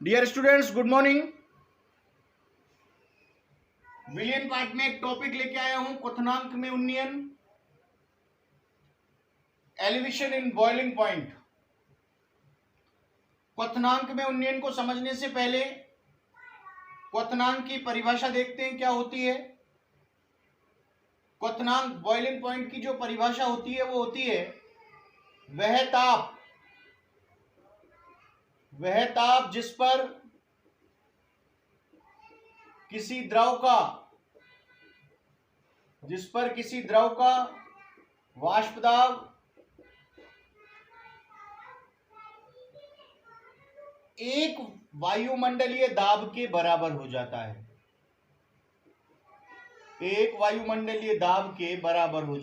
Dear students, good morning. विलियन part में एक टॉपिक लेके आया हूं, क्वथनांक में उन्नयन, एलिवेशन इन बॉइलिंग पॉइंट। क्वथनांक में उन्नयन को समझने से पहले क्वथनांक की परिभाषा देखते हैं क्या होती है। क्वथनांक बॉइलिंग पॉइंट की जो परिभाषा होती है वो होती है वह ताप जिस पर किसी द्रव का वाष्प दाब एक वायुमंडलीय दाब के बराबर हो जाता है। एक वायुमंडलीय दाब के बराबर हो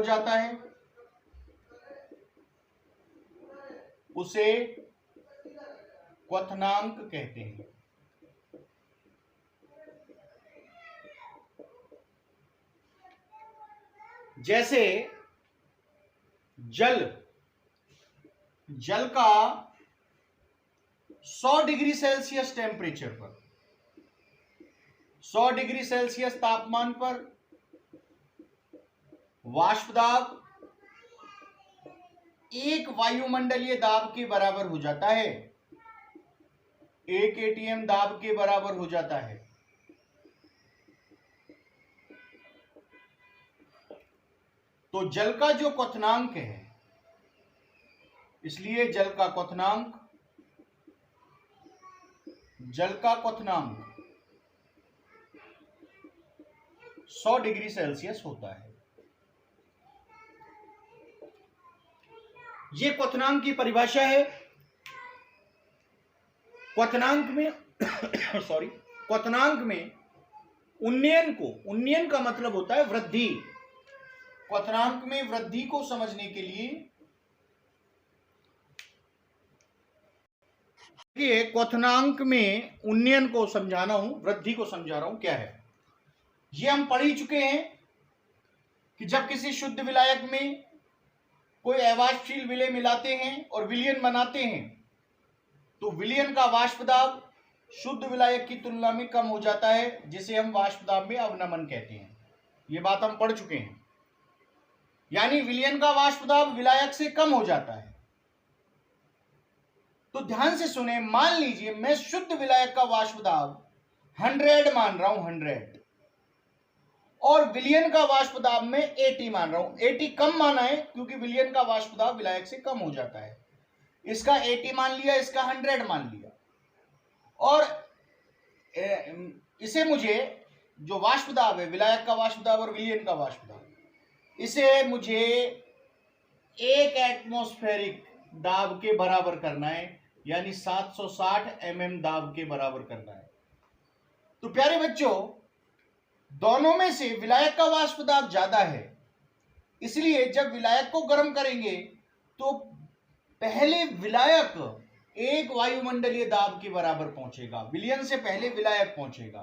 जाता है उसे क्वथनांक कहते हैं। जैसे जल का 100 डिग्री सेल्सियस टेम्परेचर पर, 100 डिग्री सेल्सियस तापमान पर वाष्प दाब एक वायुमंडलीय दाब के बराबर हो जाता है, 1 atm दाब के बराबर हो जाता है। तो जल का जो क्वथनांक है, इसलिए जल का क्वथनांक 100 डिग्री सेल्सियस होता है। ये क्वथनांक की परिभाषा है। क्वथनांक में उन्नयन का मतलब होता है वृद्धि। क्वथनांक में वृद्धि को समझने के लिए क्वथनांक में उन्नयन को समझाना हूं, वृद्धि को समझा रहा हूं क्या है। ये हम पढ़ ही चुके हैं कि जब किसी शुद्ध विलायक में कोई अवाष्पशील विलेय मिलाते हैं और विलयन बनाते हैं तो विलयन का वाष्प दाब शुद्ध विलायक की तुलना में कम हो जाता है, जिसे हम वाष्प दाब में अवनमन कहते हैं। ये बात हम पढ़ चुके हैं। यानी विलयन का वाष्प दाब विलायक से कम हो जाता है। तो ध्यान से सुने, मान लीजिए मैं शुद्ध विलायक का वाष्प दाब 100 मान रहा हूं, 100, और विलयन का वाष्प दाब में 80 मान रहा हूं। 80 कम माना है क्योंकि विलयन का वाष्प दाब विलायक से कम हो जाता है। इसका 80 मान लिया, इसका 100 मान लिया, और इसे मुझे जो वाष्प दाब है, विलायक का वाष्प दाब और विलयन का वाष्प दाब, इसे मुझे 1 एटमॉस्फेरिक दाब के बराबर करना है, यानी 760 mm दाब के बराबर करना है। तो प्यारे बच्चों, दोनों में से विलायक का वाष्प दाब ज्यादा है, इसलिए जब विलायक को गर्म करेंगे तो पहले विलायक एक वायुमंडलीय दाब के बराबर पहुंचेगा, विलयन से पहले विलायक पहुंचेगा।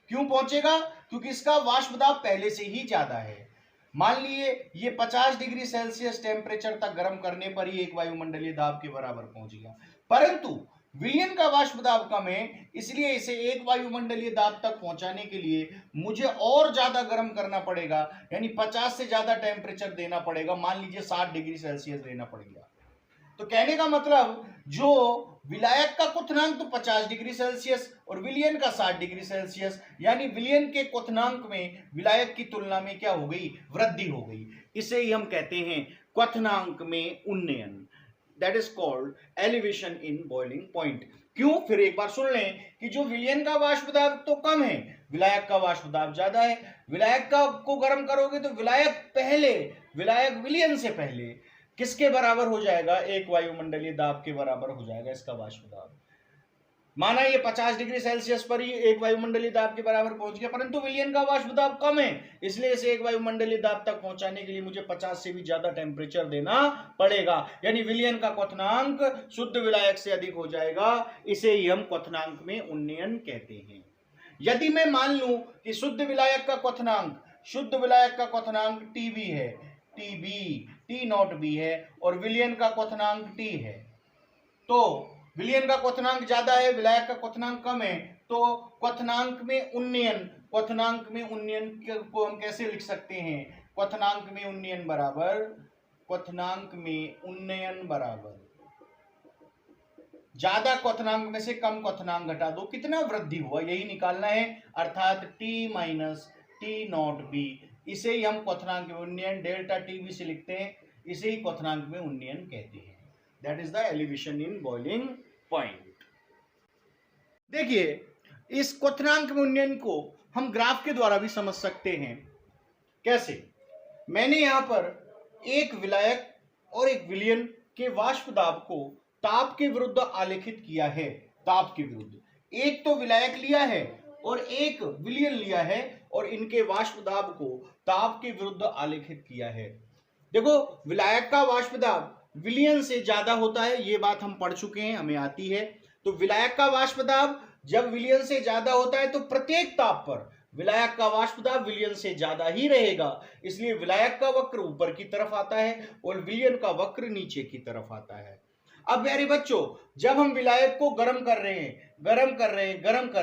क्यों पहुंचेगा? क्योंकि इसका वाष्प दाब पहले से ही ज्यादा है। मान लिए ये 50 डिग्री सेल्सियस टेम्परेचर तक गर्म करने पर ही एक वायुमंडलीय दाब के बराबर पहुंच गया, परंतु विलयन का वाष्प दाब कम है, इसलिए इसे एक वायुमंडलीय दाब तक पहुंचाने के लिए मुझे और ज्यादा गर्म करना पड़ेगा, यानी 50 से ज्यादा टेम्परेचर देना पड़ेगा। मान लीजिए 60 डिग्री सेल्सियस देना पड़ेगा। तो कहने का मतलब, जो विलायक का क्वथनांक तो 50 डिग्री सेल्सियस और विलयन का 60 डिग्री सेल्सियस, यानी विलयन के क्वथनांक में विलायक की तुलना में क्या हो गई? वृद्धि हो गई। इसे ही हम कहते हैं क्वथनांक में उन्नयन। That is called elevation in boiling point. क्यों? फिर एक बार सुन लें कि जो विलयन का वाष्प दाब तो कम है, विलायक का वाष्प दाब ज्यादा है। विलायक का को गर्म करोगे तो विलायक विलयन से पहले किसके बराबर हो जाएगा? एक वायुमंडलीय दाब के बराबर हो जाएगा इसका वाष्प दाब। माना ये 50 डिग्री सेल्सियस पर ही एक वायुमंडलीय दाब के बराबर पहुंच गया, परंतु विलयन का वाष्प दाब कम है, इसलिए इसे एक वायुमंडलीय दाब तक पहुंचाने के लिए मुझे 50 से भी ज्यादा टेम्परेचर देना पड़ेगा, यानी विलयन का क्वथनांक शुद्ध विलायक से अधिक हो जाएगा। इसे ही हम क्वथनांक में उन्नयन कहते हैं। यदि मैं मान लूं कि शुद्ध विलायक का क्वथनांक T0 B है और विलयन का क्वथनांक T है, तो विलयन का क्वथनांक ज्यादा है, विलायक का क्वथनांक कम है, तो क्वथनांक में उन्नयन को हम कैसे लिख सकते हैं? क्वथनांक में उन्नयन बराबर ज्यादा क्वथनांक में से कम क्वथनांक घटा दो, कितना वृद्धि हुआ यही निकालना है, अर्थात t minus T not be. इसे ही हम क्वथनांक में उन्नयन डेल्टा टी बी से लिखते हैं, इसे ही क्वथनांक में उन्नयन कहते हैं। That is the elevation in boiling point. देखिए, इस क्वथनांक में उन्नयन को हम ग्राफ के द्वारा भी समझ सकते हैं। कैसे? मैंने यहां पर एक विलायक और एक विलयन के वाष्प दाब को ताप के विरुद्ध आलेखित किया है। ताप के विरुद्ध एक तो विलायक लिया है और एक विलयन लिया है और इनके वाष्प दाब को ताप के विरुद्ध आलेखित किया है। देखो, विलायक का वाष्प दाब विलयन से ज्यादा होता है, ये बात हम पढ़ चुके हैं, हमें आती है। तो विलायक का वाष्प दाब जब विलयन से ज्यादा होता है तो प्रत्येक ताप पर विलायक का वाष्प दाब विलयन से ज्यादा ही रहेगा, इसलिए विलायक का वक्र ऊपर की तरफ आता है और विलयन का वक्र नीचे की तरफ आता है। अब प्यारे बच्चों, जब हम विलायक को गर्म कर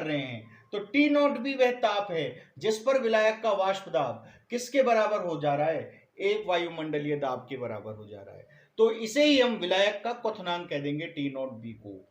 रहे हैं तो टी नॉट भी वह ताप है जिस पर विलायक का वाष्प दाब किसके बराबर हो जा रहा है? एक वायुमंडलीय दाब के बराबर हो जा रहा है। तो इसे ही हम विलायक का क्वथनांक कह देंगे टी नॉट बी को।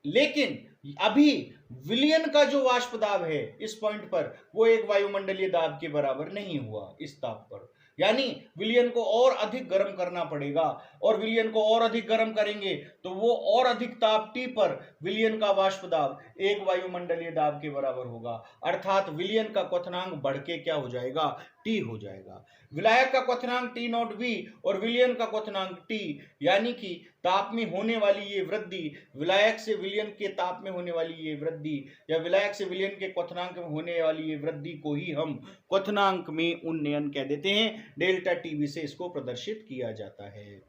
लेकिन अभी विलयन का जो वाष्प दाब है इस पॉइंट पर वो एक वायुमंडलीय दाब के बराबर नहीं हुआ इस ताप पर, यानी विलयन को और अधिक गर्म करना पड़ेगा, और विलयन को और अधिक गर्म करेंगे तो वो और अधिक ताप टी पर विलयन का वाष्प दाब एक वायुमंडलीय दाब के बराबर होगा, अर्थात विलयन का क्वथनांक बढ़ के क्या हो जाएगा? टी हो जाएगा। विलायक का क्वथनांक टी नॉट बी और विलयन का क्वथनांक टी, यानी कि ताप में होने वाली ये वृद्धि, विलायक से विलयन के ताप में होने वाली ये वृद्धि या विलायक से विलयन के क्वथनांक में होने वाली ये वृद्धि को ही हम क्वथनांक में उन्नयन कह देते हैं। डेल्टा टीवी से इसको प्रदर्शित किया जाता है।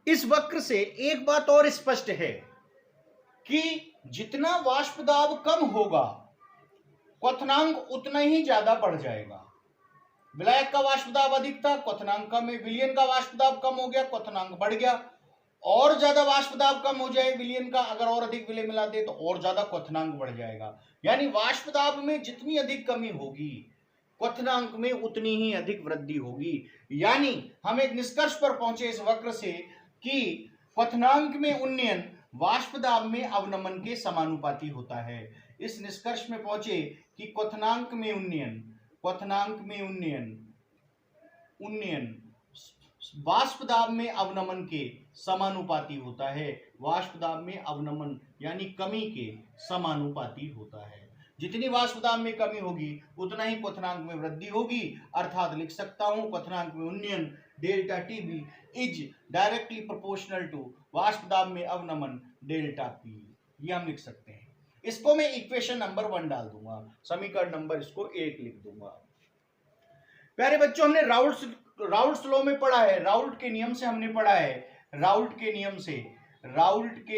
इस वक्र से एक बात और स्पष्ट है कि जितना वाष्प दाब कम होगा क्वथनांक उतना ही ज्यादा बढ़ जाएगा। विलायक का वाष्प दाब अधिक था, क्वथनांक कम है, विलयन का वाष्प दाब कम हो गया, क्वथनांक बढ़ गया। और ज्यादा वाष्प दाब कम हो जाए विलयन का, अगर और अधिक विलय मिला दे तो और ज्यादा क्वथनांक बढ़ जाएगा। यानी वाष्प दाब में जितनी अधिक कमी होगी क्वथनांक में उतनी ही अधिक वृद्धि होगी। यानी हम एक निष्कर्ष पर पहुंचे इस वक्र से कि क्वथनांक में उन्नयन वाष्प दाब में अवनमन के समानुपाती होता है। इस निष्कर्ष में पहुंचे कि क्वथनांक में उन्नयन वाष्प दाब में अवनमन के समानुपाती होता है। वाष्प दाब में अवनमन यानी कमी के समानुपाती होता है। जितनी वाष्प दाब में कमी होगी उतना ही क्वथनांक में वृद्धि होगी, अर्थात लिख सकता हूं क्वथनांक में उन्नयन delta T B is directly proportional to वाष्प दाब में अवनमन डेल्टा पी। ये हम लिख सकते हैं। इसको मैं इक्वेशन नंबर 1 डाल दूंगा, समीकरण नंबर इसको 1 लिख दूंगा। प्यारे बच्चों, हमने राउल्ट्स लॉ में पढ़ा है, राउल्ट के नियम से हमने पढ़ा है, राउल्ट के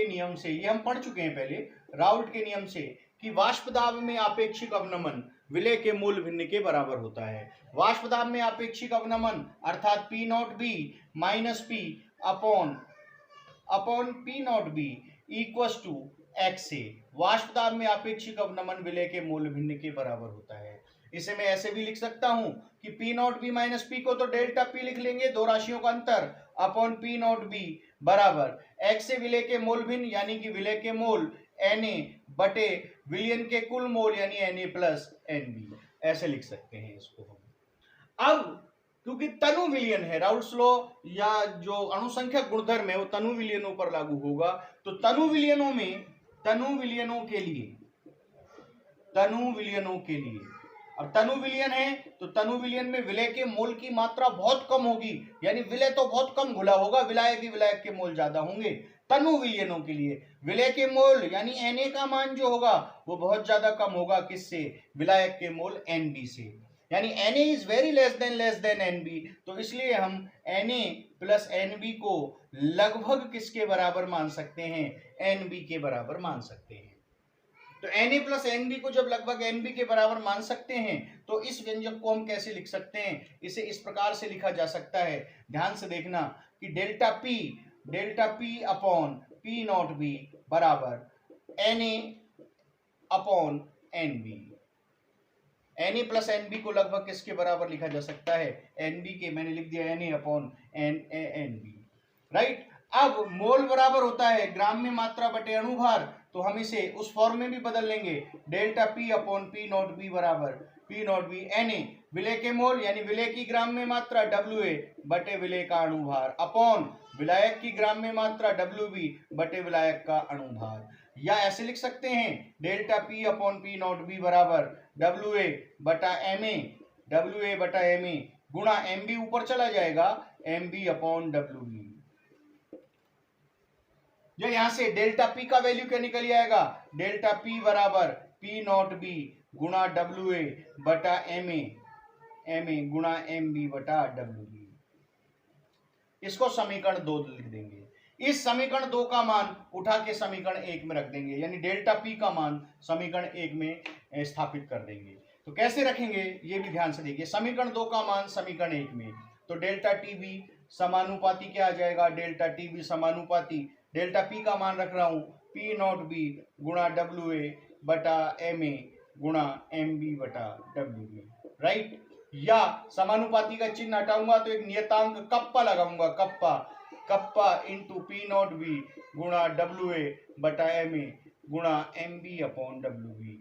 नियम से ये हम पढ़ चुके हैं पहले। राउल्ट के नियम से कि वाष्प दाब में आपेक्षिक अवनमन विलय के मूल भिन्न के बराबर होता है। वाष्प दाब में आपेक्षिक अवनमन अर्थात P naught B minus P upon P naught B equals to X A. वाष्प दाब में आपेक्षिक अवनमन विलय के मूल भिन्न के बराबर होता है। इसे मैं ऐसे भी लिख सकता हूं कि P naught B minus P को तो डेल्टा पी लिख लेंगे, दो राशियों का अंतर, अपॉन पी नॉट बी बराबर एक्स से विलय के मूल भिन्न यानी कि विलय के मोल Na बटे विलयन के कुल मोल यानी Na प्लस Nb, ऐसे लिख सकते हैं इसको हम। अब क्योंकि तनु विलयन है, राउल्ट्स लॉ या जो अणुसंख्यक गुणधर्म है वो तनु विलयनों पर लागू होगा, तो तनु विलयनों के लिए अब तनु विलयन है तो तनु विलयन में विलय के मोल की मात्रा बहुत कम होगी, यानी विलय तो बहुत कम घुला होगा, विलायक के मोल ज्यादा होंगे। तनु विलयनों के लिए विलय के मोल यानी Na का मान जो होगा वो बहुत ज्यादा कम होगा, किससे? विलायक के मोल Nb से, यानी Na is very less than Nb, तो इसलिए हम Na प्लस Nb को लगभग किसके बराबर मान सकते हैं? Nb के बराबर मान सकते हैं। तो Na प्लस Nb को जब लगभग Nb के बराबर मान सकते हैं तो इस व्यंजक को हम कैसे लिख सकते हैं? इसे इस प्रकार से लिखा जा सकता है, ध्यान से देखना कि delta P delta P upon P naught B बराबर N A upon N B. N A plus N B को लगभग किसके बराबर लिखा जा सकता है, एन बी के, मैंने लिख दिया N A upon N B, right. अब मोल बराबर होता है ग्राम में मात्रा बटे अणुभार, तो हम इसे उस फॉर्म में भी बदल लेंगे, delta P upon P naught B बराबर P naught B N A विलेय के मोल यानी विलेय की ग्राम में मात्रा डब्ल्यू ए बटे विलेय का अणुभार अपॉन विलायक की ग्राम में मात्रा डब्ल्यू बी बटे विलायक का अणुभार। या ऐसे लिख सकते हैं delta P upon P naught B बराबर डब्ल्यू ए बटा एम ए गुणा एम बी ऊपर चला जाएगा M B upon W B. जो यहां से डेल्टा पी का वैल्यू क्या निकल आएगा, डेल्टा पी बराबर पी नॉट बी गुणा डब्ल्यू ए बटा एम ए गुणा एम बी बटा डब्ल्यू बी। इसको समीकरण 2 लिख देंगे। इस समीकरण 2 का मान उठा के समीकरण 1 में रख देंगे, यानी डेल्टा पी का मान समीकरण 1 में स्थापित कर देंगे। तो कैसे रखेंगे ये भी ध्यान से देखिए। समीकरण 2 का मान समीकरण 1 में, तो डेल्टा टी बी समानुपाती क्या आ जाएगा, डेल्टा टी बी समानुपाती डेल्टा पी का मान रख रहा हूं पी नॉट बी गुणा डब्ल्यू ए बटा एम ए गुणा एम बी बटा डब्ल्यू बी, राइट। या समानुपाती का चिन्ह हटाऊंगा तो एक नियतांक कप्पा लगाऊंगा, kappa into P naught B गुणा डब्ल्यू ए बटा एम ए गुणा M B upon W B.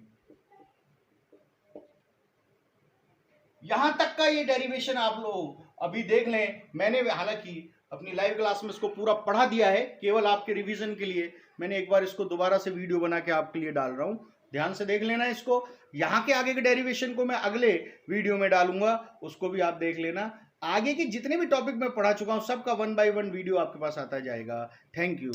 यहां तक का ये डेरिवेशन आप लोग अभी देख लें। मैंने हालांकि अपनी लाइव क्लास में इसको पूरा पढ़ा दिया है, केवल आपके रिवीजन के लिए मैंने एक बार इसको दोबारा से वीडियो बना के आपके लिए डाल रहा हूं, ध्यान से देख लेना इसको। यहाँ के आगे के डेरिवेशन को मैं अगले वीडियो में डालूंगा, उसको भी आप देख लेना। आगे के जितने भी टॉपिक मैं पढ़ा चुका हूं सबका 1 by 1 वीडियो आपके पास आता जाएगा। Thank you.